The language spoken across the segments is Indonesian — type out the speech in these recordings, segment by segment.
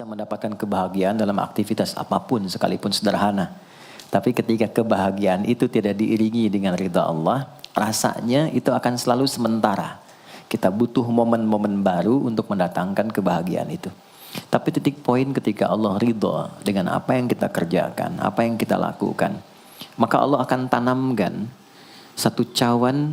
bisa mendapatkan kebahagiaan dalam aktivitas apapun sekalipun sederhana. Tapi ketika kebahagiaan itu tidak diiringi dengan ridha Allah, rasanya itu akan selalu sementara. Kita butuh momen-momen baru untuk mendatangkan kebahagiaan itu. Tapi titik poin ketika Allah ridha dengan apa yang kita kerjakan, apa yang kita lakukan, maka Allah akan tanamkan satu cawan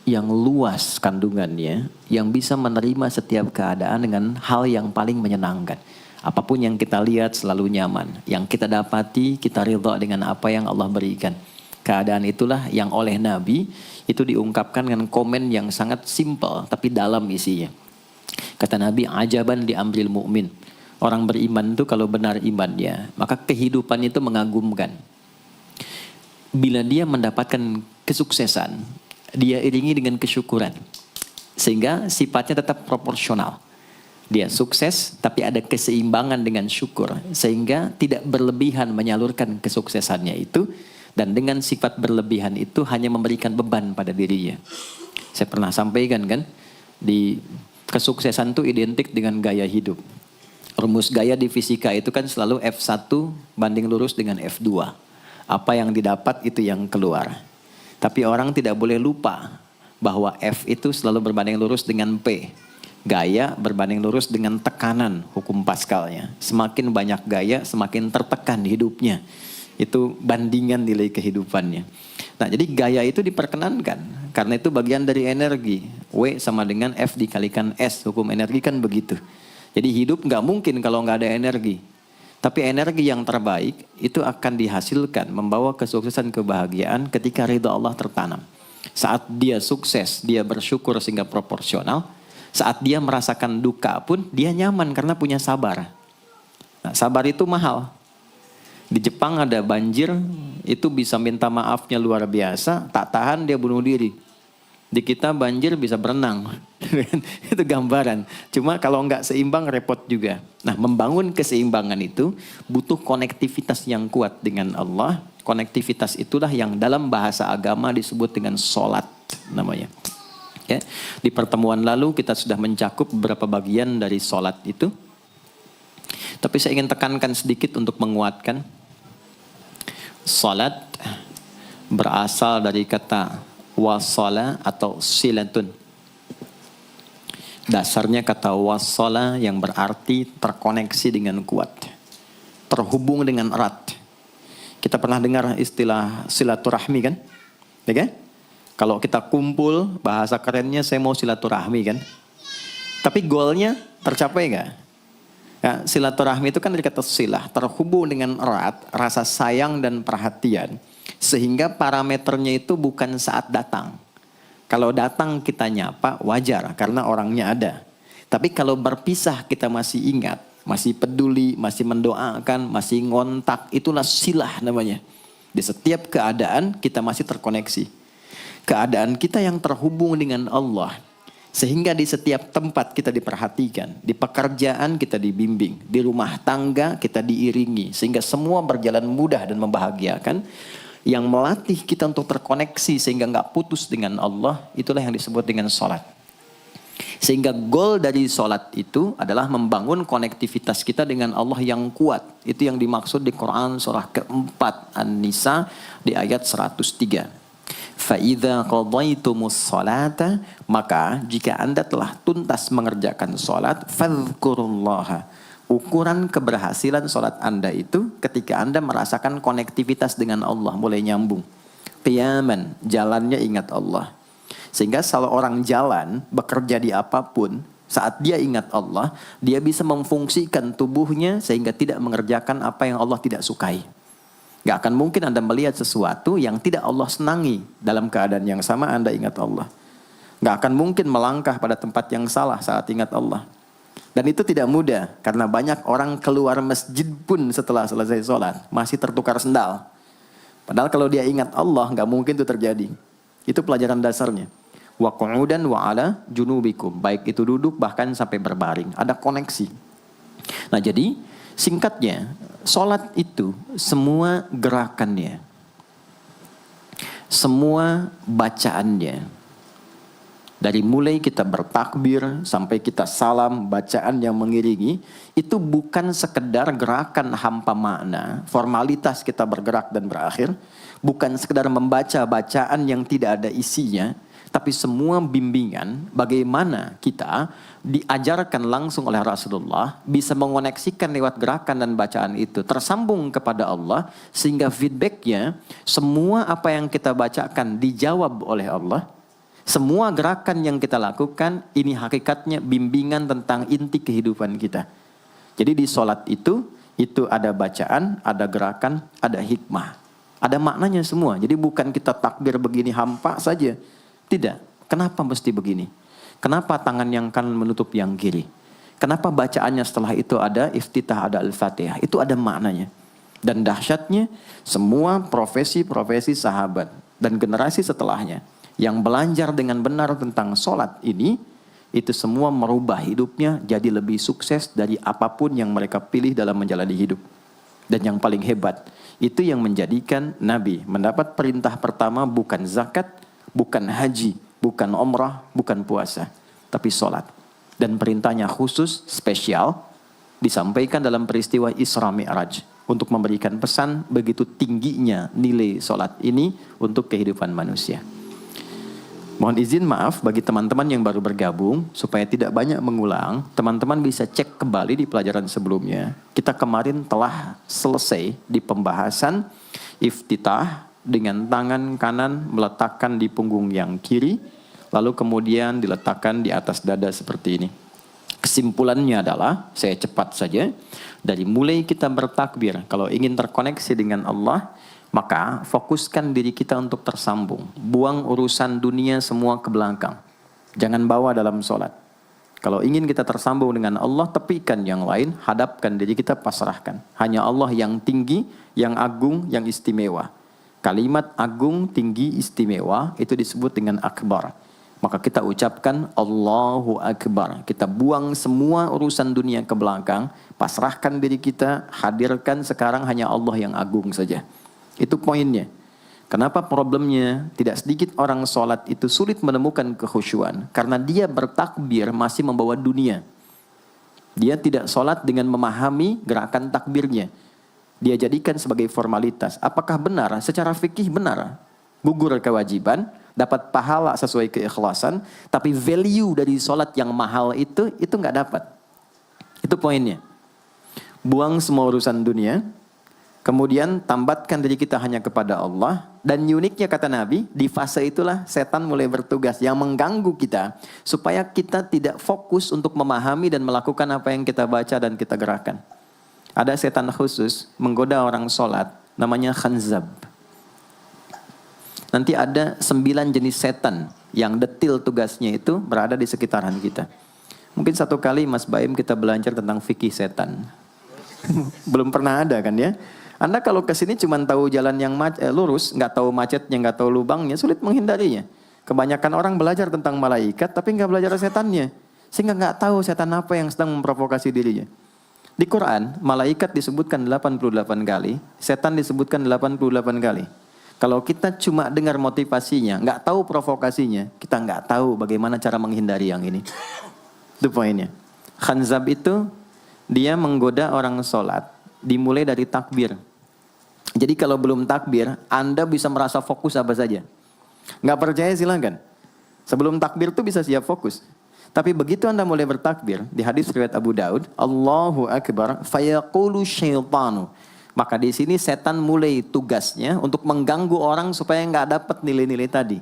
yang luas kandungannya, yang bisa menerima setiap keadaan dengan hal yang paling menyenangkan. Apapun yang kita lihat selalu nyaman. Yang kita dapati, kita ridha dengan apa yang Allah berikan. Keadaan itulah yang oleh Nabi itu diungkapkan dengan komen yang sangat simpel tapi dalam isinya. Kata Nabi, ajaban di amril mu'min. Orang beriman itu kalau benar imannya, maka kehidupan itu mengagumkan. Bila dia mendapatkan kesuksesan, dia iringi dengan kesyukuran. Sehingga sifatnya tetap proporsional. Dia sukses tapi ada keseimbangan dengan syukur. Sehingga tidak berlebihan menyalurkan kesuksesannya itu. Dan dengan sifat berlebihan itu hanya memberikan beban pada dirinya. Saya pernah sampaikan kan, di kesuksesan itu identik dengan gaya hidup. Rumus gaya di fisika itu kan selalu F1 banding lurus dengan F2. Apa yang didapat itu yang keluar. Tapi orang tidak boleh lupa bahwa F itu selalu berbanding lurus dengan P. Gaya berbanding lurus dengan tekanan, hukum Pascalnya. Semakin banyak gaya, semakin tertekan hidupnya. Itu bandingan nilai kehidupannya. Nah, jadi gaya itu diperkenankan. Karena itu bagian dari energi. W sama dengan F dikalikan S. Hukum energi kan begitu. Jadi hidup nggak mungkin kalau nggak ada energi. Tapi energi yang terbaik itu akan dihasilkan membawa kesuksesan kebahagiaan ketika ridha Allah tertanam. Saat dia sukses, dia bersyukur sehingga proporsional. Saat dia merasakan duka pun dia nyaman karena punya sabar. Nah, sabar itu mahal. Di Jepang ada banjir, itu bisa minta maafnya luar biasa, tak tahan dia bunuh diri. Di kita banjir bisa berenang. Itu gambaran. Cuma kalau nggak seimbang repot juga. Nah, membangun keseimbangan itu butuh konektivitas yang kuat dengan Allah. Konektivitas itulah yang dalam bahasa agama disebut dengan sholat namanya. Ya. Di pertemuan lalu kita sudah mencakup beberapa bagian dari sholat itu. Tapi saya ingin tekankan sedikit untuk menguatkan. Sholat berasal dari kata wasala atau silatun. Dasarnya kata wasala yang berarti terkoneksi dengan kuat. Terhubung dengan erat. Kita pernah dengar istilah silaturahmi kan? Ya kan? Kalau kita kumpul, bahasa kerennya saya mau silaturahmi kan? Tapi goalnya tercapai nggak? Ya, silaturahmi itu kan dari kata silah. Terhubung dengan erat, rasa sayang dan perhatian. Sehingga parameternya itu bukan saat datang. Kalau datang kita nyapa wajar karena orangnya ada. Tapi kalau berpisah kita masih ingat, masih peduli, masih mendoakan, masih ngontak, itulah silah namanya. Di setiap keadaan kita masih terkoneksi. Keadaan kita yang terhubung dengan Allah. Sehingga di setiap tempat kita diperhatikan. Di pekerjaan kita dibimbing. Di rumah tangga kita diiringi. Sehingga semua berjalan mudah dan membahagiakan. Yang melatih kita untuk terkoneksi sehingga nggak putus dengan Allah, itulah yang disebut dengan sholat. Sehingga goal dari sholat itu adalah membangun konektivitas kita dengan Allah yang kuat. Itu yang dimaksud di Quran surah keempat An-Nisa di ayat 103. فَإِذَا قَضَيْتُمُ الصَّلَاةَ maka jika anda telah tuntas mengerjakan sholat, فَاذْكُرُوا اللَّهَ. Ukuran keberhasilan sholat anda itu ketika anda merasakan konektivitas dengan Allah mulai nyambung. Qiyaman, jalannya ingat Allah. Sehingga kalau orang jalan, bekerja di apapun, saat dia ingat Allah, dia bisa memfungsikan tubuhnya sehingga tidak mengerjakan apa yang Allah tidak sukai. Gak akan mungkin anda melihat sesuatu yang tidak Allah senangi dalam keadaan yang sama anda ingat Allah. Gak akan mungkin melangkah pada tempat yang salah saat ingat Allah. Dan itu tidak mudah, karena banyak orang keluar masjid pun setelah selesai sholat, masih tertukar sendal. Padahal kalau dia ingat Allah, nggak mungkin itu terjadi. Itu pelajaran dasarnya. Wa qu'udan wa ala junubikum. Baik itu duduk, bahkan sampai berbaring. Ada koneksi. Nah jadi, singkatnya, sholat itu semua gerakannya, semua bacaannya, Dari mulai kita bertakbir sampai kita salam, bacaan yang mengiringi, itu bukan sekedar gerakan hampa makna, formalitas kita bergerak dan berakhir, bukan sekedar membaca bacaan yang tidak ada isinya, tapi semua bimbingan bagaimana kita diajarkan langsung oleh Rasulullah bisa mengoneksikan lewat gerakan dan bacaan itu tersambung kepada Allah, sehingga feedbacknya semua apa yang kita bacakan dijawab oleh Allah. Semua gerakan yang kita lakukan ini hakikatnya bimbingan tentang inti kehidupan kita. Jadi di sholat itu ada bacaan, ada gerakan, ada hikmah, ada maknanya semua. Jadi bukan kita takbir begini hampa saja. Tidak. Kenapa mesti begini? Kenapa tangan yang kanan menutup yang kiri? Kenapa bacaannya setelah itu ada iftitah, ada al-fatihah? Itu ada maknanya. Dan dahsyatnya semua profesi-profesi sahabat dan generasi setelahnya yang belajar dengan benar tentang sholat ini, itu semua merubah hidupnya jadi lebih sukses dari apapun yang mereka pilih dalam menjalani hidup. Dan yang paling hebat, itu yang menjadikan Nabi mendapat perintah pertama bukan zakat, bukan haji, bukan umrah, bukan puasa, tapi sholat. Dan perintahnya khusus, spesial, disampaikan dalam peristiwa Isra Mi'raj untuk memberikan pesan begitu tingginya nilai sholat ini untuk kehidupan manusia. Mohon izin maaf bagi teman-teman yang baru bergabung, supaya tidak banyak mengulang, teman-teman bisa cek kembali di pelajaran sebelumnya. Kita kemarin telah selesai di pembahasan iftitah dengan tangan kanan meletakkan di punggung yang kiri, lalu kemudian diletakkan di atas dada seperti ini. Kesimpulannya adalah, saya cepat saja, dari mulai kita bertakbir, kalau ingin terkoneksi dengan Allah, maka fokuskan diri kita untuk tersambung. Buang urusan dunia semua ke belakang. Jangan bawa dalam sholat. Kalau ingin kita tersambung dengan Allah, tepikan yang lain, hadapkan diri kita, pasrahkan. Hanya Allah yang tinggi, yang agung, yang istimewa. Kalimat agung, tinggi, istimewa, itu disebut dengan akbar. Maka kita ucapkan Allahu Akbar. Kita buang semua urusan dunia ke belakang, pasrahkan diri kita, hadirkan sekarang hanya Allah yang agung saja. Itu poinnya. Kenapa problemnya tidak sedikit orang sholat itu sulit menemukan kekhusyuan? Karena dia bertakbir masih membawa dunia. Dia tidak sholat dengan memahami gerakan takbirnya. Dia jadikan sebagai formalitas. Apakah benar? Secara fikih benar. Gugur kewajiban, dapat pahala sesuai keikhlasan, tapi value dari sholat yang mahal itu nggak dapat. Itu poinnya. Buang semua urusan dunia, kemudian tambatkan diri kita hanya kepada Allah. Dan uniknya kata Nabi, di fase itulah setan mulai bertugas yang mengganggu kita, supaya kita tidak fokus untuk memahami dan melakukan apa yang kita baca dan kita gerakan. Ada setan khusus menggoda orang sholat, namanya khanzab. Nanti ada 9 jenis setan yang detil tugasnya itu berada di sekitaran kita. Mungkin satu kali Mas Baim kita belajar tentang fikih setan. Belum pernah ada kan ya? Anda kalau kesini cuma tahu jalan yang lurus, nggak tahu macetnya, nggak tahu lubangnya, sulit menghindarinya. Kebanyakan orang belajar tentang malaikat, tapi nggak belajar setannya. Sehingga nggak tahu setan apa yang sedang memprovokasi dirinya. Di Quran, malaikat disebutkan 88 kali, setan disebutkan 88 kali. Kalau kita cuma dengar motivasinya, nggak tahu provokasinya, kita nggak tahu bagaimana cara menghindari yang ini. Itu poinnya. Khanzab itu, dia menggoda orang sholat, dimulai dari takbir. Jadi kalau belum takbir, Anda bisa merasa fokus apa saja. Nggak percaya silakan. Sebelum takbir tuh bisa siap fokus. Tapi begitu Anda mulai bertakbir, di hadis riwayat Abu Daud, Allahu Akbar, fayaqulu syaitanu. Maka di sini setan mulai tugasnya untuk mengganggu orang supaya nggak dapat nilai-nilai tadi.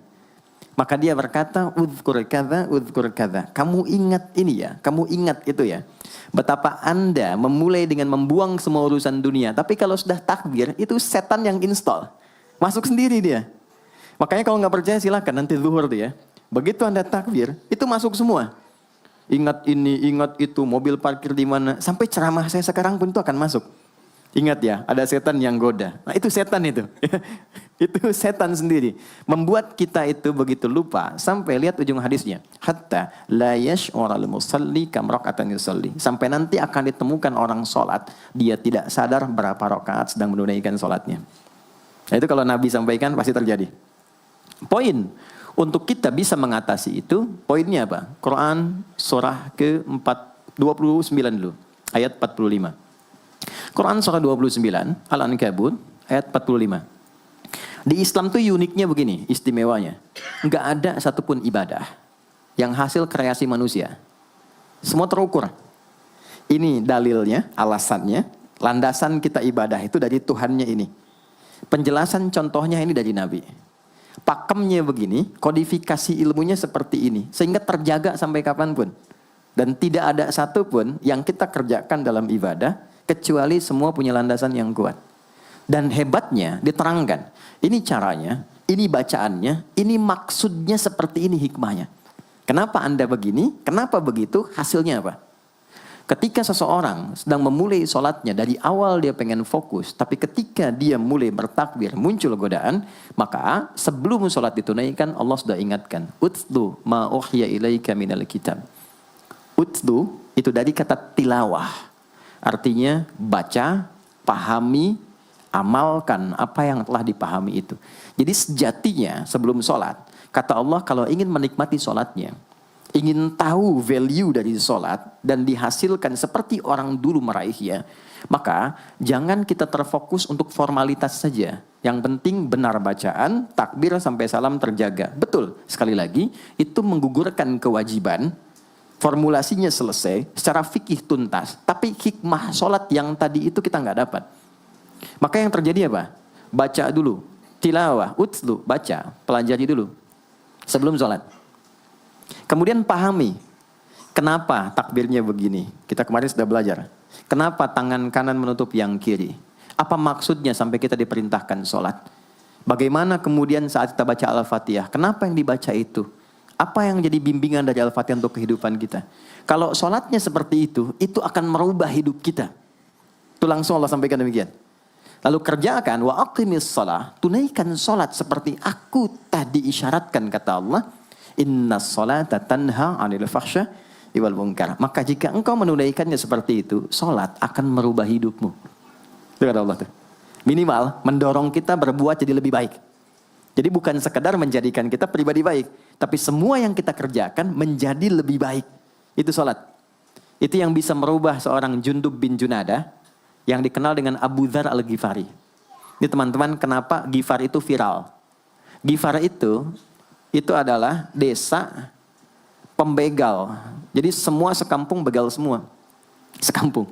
Maka dia berkata, udhkur kadza. Kamu ingat ini ya, kamu ingat itu ya. Betapa Anda memulai dengan membuang semua urusan dunia. Tapi kalau sudah takbir, itu setan yang install. Masuk sendiri dia. Makanya kalau nggak percaya silakan nanti zuhur tuh ya. Begitu Anda takbir, itu masuk semua. Ingat ini, ingat itu, mobil parkir di mana. Sampai ceramah saya sekarang pun itu akan masuk. Ingat ya, ada setan yang goda. Nah itu setan itu. Itu setan sendiri. Membuat kita itu begitu lupa. Sampai lihat ujung hadisnya. Hatta la yash'ural musalli kam raka'atan yusalli. Sampai nanti akan ditemukan orang sholat. Dia tidak sadar berapa rakaat sedang menunaikan sholatnya. Nah itu kalau Nabi sampaikan pasti terjadi. Poin. Untuk kita bisa mengatasi itu, poinnya apa? Quran surah ke-29 dulu, ayat 45. Quran surah 29, Al-Ankabut, ayat 45. Di Islam tuh uniknya begini, istimewanya. Nggak ada satupun ibadah yang hasil kreasi manusia. Semua terukur. Ini dalilnya, alasannya, landasan kita ibadah itu dari Tuhannya ini. Penjelasan contohnya ini dari Nabi. Pakemnya begini, kodifikasi ilmunya seperti ini. Sehingga terjaga sampai kapanpun. Dan tidak ada satupun yang kita kerjakan dalam ibadah, kecuali semua punya landasan yang kuat. Dan hebatnya diterangkan. Ini caranya, ini bacaannya, ini maksudnya seperti ini hikmahnya. Kenapa Anda begini? Kenapa begitu? Hasilnya apa? Ketika seseorang sedang memulai sholatnya, dari awal dia pengen fokus, tapi ketika dia mulai bertakbir, muncul godaan, maka sebelum sholat ditunaikan, Allah sudah ingatkan, Utlu ma uhya ilaika minal kitab. Utlu itu dari kata tilawah. Artinya baca, pahami, amalkan apa yang telah dipahami itu. Jadi sejatinya sebelum sholat, kata Allah kalau ingin menikmati sholatnya, ingin tahu value dari sholat dan dihasilkan seperti orang dulu meraihnya, maka jangan kita terfokus untuk formalitas saja. Yang penting benar bacaan, takbir sampai salam terjaga. Betul, sekali lagi, itu menggugurkan kewajiban, formulasinya selesai, secara fikih tuntas, tapi hikmah sholat yang tadi itu kita nggak dapat. Maka yang terjadi apa? Baca dulu, tilawah, utlu, baca, pelajari dulu, sebelum sholat. Kemudian pahami, kenapa takbirnya begini? Kita kemarin sudah belajar. Kenapa tangan kanan menutup yang kiri? Apa maksudnya sampai kita diperintahkan sholat? Bagaimana kemudian saat kita baca Al-Fatihah? Kenapa yang dibaca itu? Apa yang jadi bimbingan dari Al-Fatihah untuk kehidupan kita? Kalau sholatnya seperti itu akan merubah hidup kita. Itu langsung Allah sampaikan demikian. Lalu kerjakan, wa aqimis shalah, tunaikan sholat seperti aku tadi isyaratkan, kata Allah. Inna sholata tanha 'anil fahsya wal munkar. Maka jika engkau menunaikannya seperti itu, sholat akan merubah hidupmu. Itu kata Allah tuh. Minimal mendorong kita berbuat jadi lebih baik. Jadi bukan sekedar menjadikan kita pribadi baik, tapi semua yang kita kerjakan menjadi lebih baik. Itu sholat. Itu yang bisa merubah seorang Jundub bin Junadah yang dikenal dengan Abu Dzar Al-Ghifari. Ini teman-teman, kenapa Ghifar itu viral? Ghifar itu adalah desa pembegal. Jadi semua sekampung begal semua. Sekampung.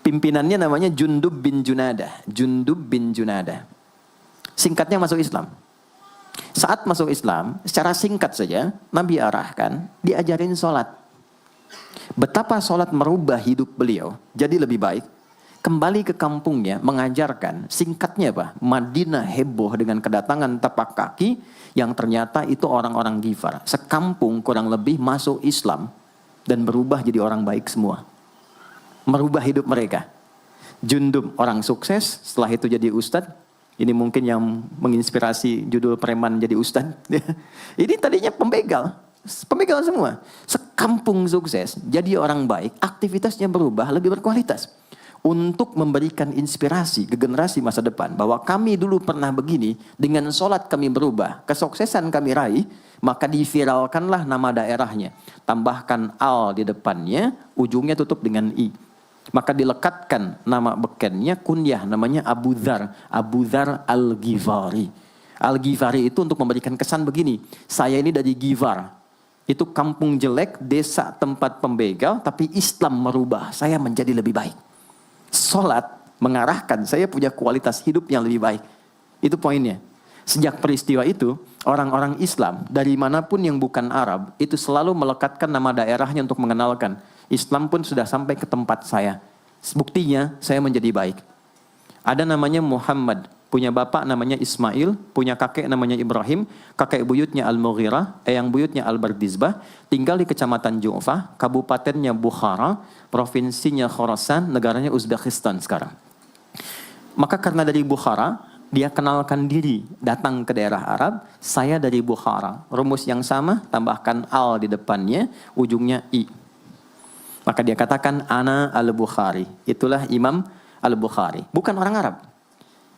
Pimpinannya namanya Jundub bin Junadah. Jundub bin Junadah. Singkatnya masuk Islam. Saat masuk Islam, secara singkat saja, Nabi arahkan, diajarin sholat. Betapa sholat merubah hidup beliau, jadi lebih baik. Kembali ke kampungnya, mengajarkan, singkatnya apa? Madinah heboh dengan kedatangan tapak kaki, yang ternyata itu orang-orang Ghifar. Sekampung kurang lebih masuk Islam, dan berubah jadi orang baik semua. Merubah hidup mereka. Jundub orang sukses, setelah itu jadi ustadz. Ini mungkin yang menginspirasi judul preman jadi ustadz. Ini tadinya pembegal. Pembegal semua. Sekampung sukses, jadi orang baik, aktivitasnya berubah, lebih berkualitas. Untuk memberikan inspirasi ke generasi masa depan. Bahwa kami dulu pernah begini, dengan sholat kami berubah, kesuksesan kami raih, maka diviralkanlah nama daerahnya. Tambahkan al di depannya, ujungnya tutup dengan i. Maka dilekatkan nama bekennya, kunyah namanya Abu Dzar. Abu Dzar Al-Ghifari. Al-Ghifari itu untuk memberikan kesan begini. Saya ini dari Ghifar. Itu kampung jelek, desa tempat pembegal, tapi Islam merubah. Saya menjadi lebih baik. Sholat mengarahkan saya punya kualitas hidup yang lebih baik. Itu poinnya. Sejak peristiwa itu, orang-orang Islam dari manapun yang bukan Arab, itu selalu melekatkan nama daerahnya untuk mengenalkan. Islam pun sudah sampai ke tempat saya. Buktinya saya menjadi baik. Ada namanya Muhammad, punya bapak namanya Ismail, punya kakek namanya Ibrahim, kakek buyutnya Al-Mughirah, eyang buyutnya Al-Bardizbah, tinggal di kecamatan Ju'fah, kabupatennya Bukhara, provinsinya Khorasan, negaranya Uzbekistan sekarang. Maka karena dari Bukhara, dia kenalkan diri, datang ke daerah Arab, saya dari Bukhara. Rumus yang sama, tambahkan al di depannya, ujungnya i. Maka dia katakan, Ana Al-Bukhari. Itulah Imam Al-Bukhari. Bukan orang Arab.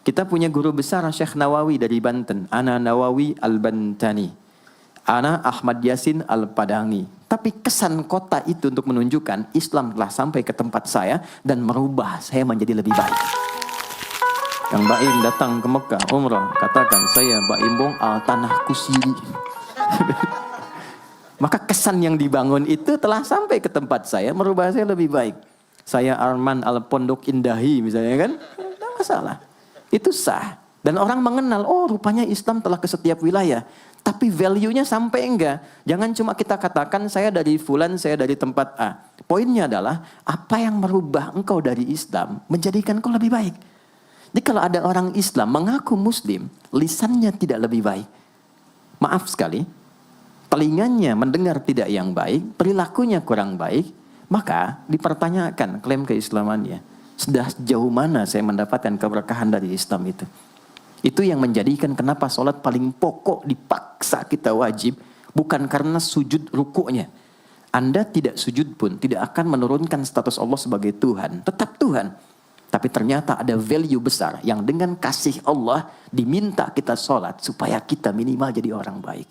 Kita punya guru besar Syekh Nawawi dari Banten. Ana Nawawi Al-Bantani. Ana Ahmad Yasin Al-Padangi. Tapi kesan kota itu untuk menunjukkan Islam telah sampai ke tempat saya dan merubah saya menjadi lebih baik. Kang Baim datang ke Mekah umrah, katakan saya Baim Bong al tanah kusiri. Maka kesan yang dibangun itu telah sampai ke tempat saya, merubah saya lebih baik. Saya Arman al Pondok Indahi misalnya kan, tidak masalah. Itu sah. Dan orang mengenal, oh rupanya Islam telah ke setiap wilayah. Tapi value-nya sampai enggak. Jangan cuma kita katakan saya dari fulan, saya dari tempat A. Poinnya adalah apa yang merubah engkau dari Islam menjadikan engkau lebih baik. Jadi kalau ada orang Islam mengaku Muslim, lisannya tidak lebih baik. Maaf sekali, telinganya mendengar tidak yang baik, perilakunya kurang baik, maka dipertanyakan klaim keislamannya. Sudah sejauh mana saya mendapatkan keberkahan dari Islam itu? Itu yang menjadikan kenapa sholat paling pokok dipaksa kita wajib. Bukan karena sujud rukuknya. Anda tidak sujud pun tidak akan menurunkan status Allah sebagai Tuhan. Tetap Tuhan. Tapi ternyata ada value besar yang dengan kasih Allah diminta kita sholat supaya kita minimal jadi orang baik.